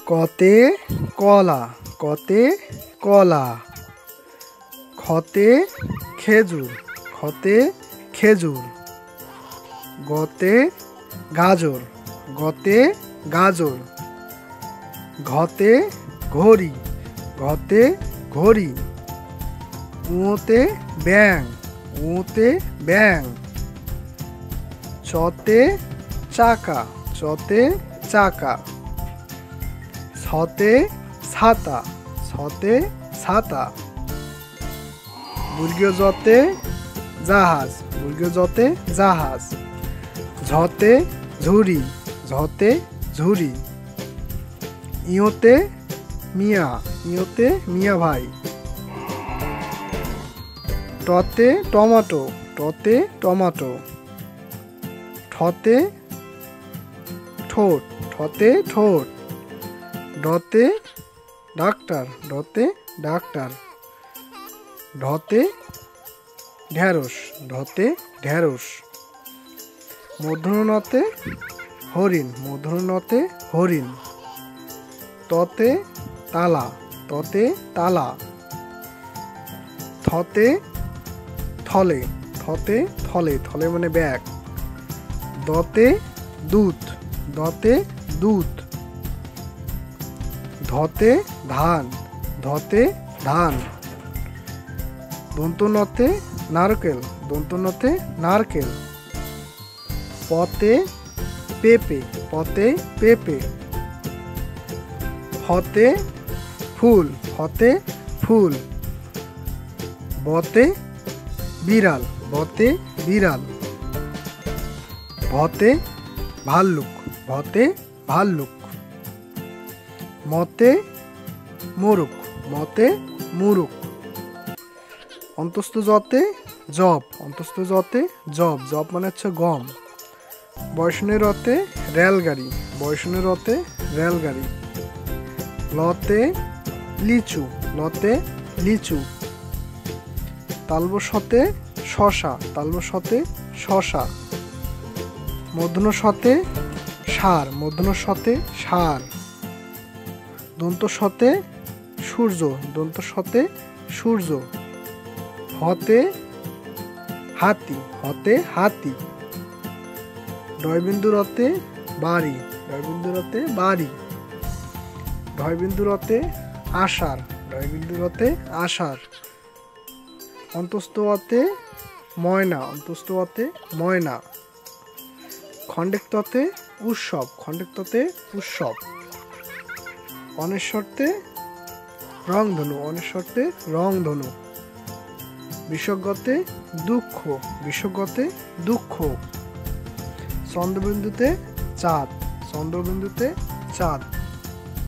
কতে কলা, কতে কলা। খতে খেজুর, খতে খেজুর। গতে গাজর, গতে গাজর। ঘতে ঘড়ি, ঘতে ঘড়ি। উঁতে ব্যাং, উঁতে ব্যাং। চতে চাকা, চতে চাকা। ছতে ছাতা, ছতে ছাতা। বর্গীয় জতে জাহাজ, বর্গীয় জতে জাহাজ। ঝতে ঝুড়ি, ঝতে ঝুড়ি। ইয়োতে মিয়া, ইয়োতে মিয়া ভাই। টতে টমেটো, টতে টমেটো। ঠতে ঠোঁট, ঠতে ঠোঁট। ডতে ডাক্তার, ডতে ডাক্তার। ঢতে ঢেঁড়স, ঢতে ঢেঁড়স। মূর্ধন্য ণতে হরিণ, মূর্ধন্য ণতে হরিণ। ততে তালা, ততে তালা। থতে থলে, থতে থলে, থলে মানে ব্যাগ। দতে দুধ, দতে দুধ। ধতে ধান, ধতে ধান। দন্ত নতে নারকেল, দন্ত নতে নারকেল। পতে পেঁপে, পতে পেঁপে। ফতে ফুল, ফতে ফুল। বতে বিড়াল, বতে বিড়াল। ভতে ভাল্লুক, ভতে ভাল্লুক। মতে মোরগ, মতে মুরুক। অন্তস্থ জতে জব, অন্তস্থ জতে জব, জব মানে হচ্ছে গম। বয়সনের রতে রেলগাড়ি, বয়সনের রতে রেলগাড়ি। লতে লিচু, লতে লিচু। তালবশতে শশা, তালবশতে শশা। মূর্ধন্য ষতে সার, মূর্ধন্য ষতে সার। দন্ত শতে সূর্য, দন্ত শতে সূর্য। হতে হাতি, হতে হাতি। ডয়বিন্দু রতে বাড়ি, ডয়বিন্দু রতে বাড়ি। ঢয়বিন্দু রতে আষাঢ়, ঢয়বিন্দু রতে আষাঢ়। অন্তস্থ অতে ময়না, অন্তস্থ অতে ময়না। খণ্ডেক্ততে উৎসব, খণ্ডেক্ততে উৎসব। অনেশ্বরতে রংধনু, অনেশ্বরতে রংধনু। বিসর্গতে দুঃখ, বিসর্গতে দুঃখ। চন্দ্রবিন্দুতে চাঁদ, চন্দ্রবিন্দুতে চাঁদ।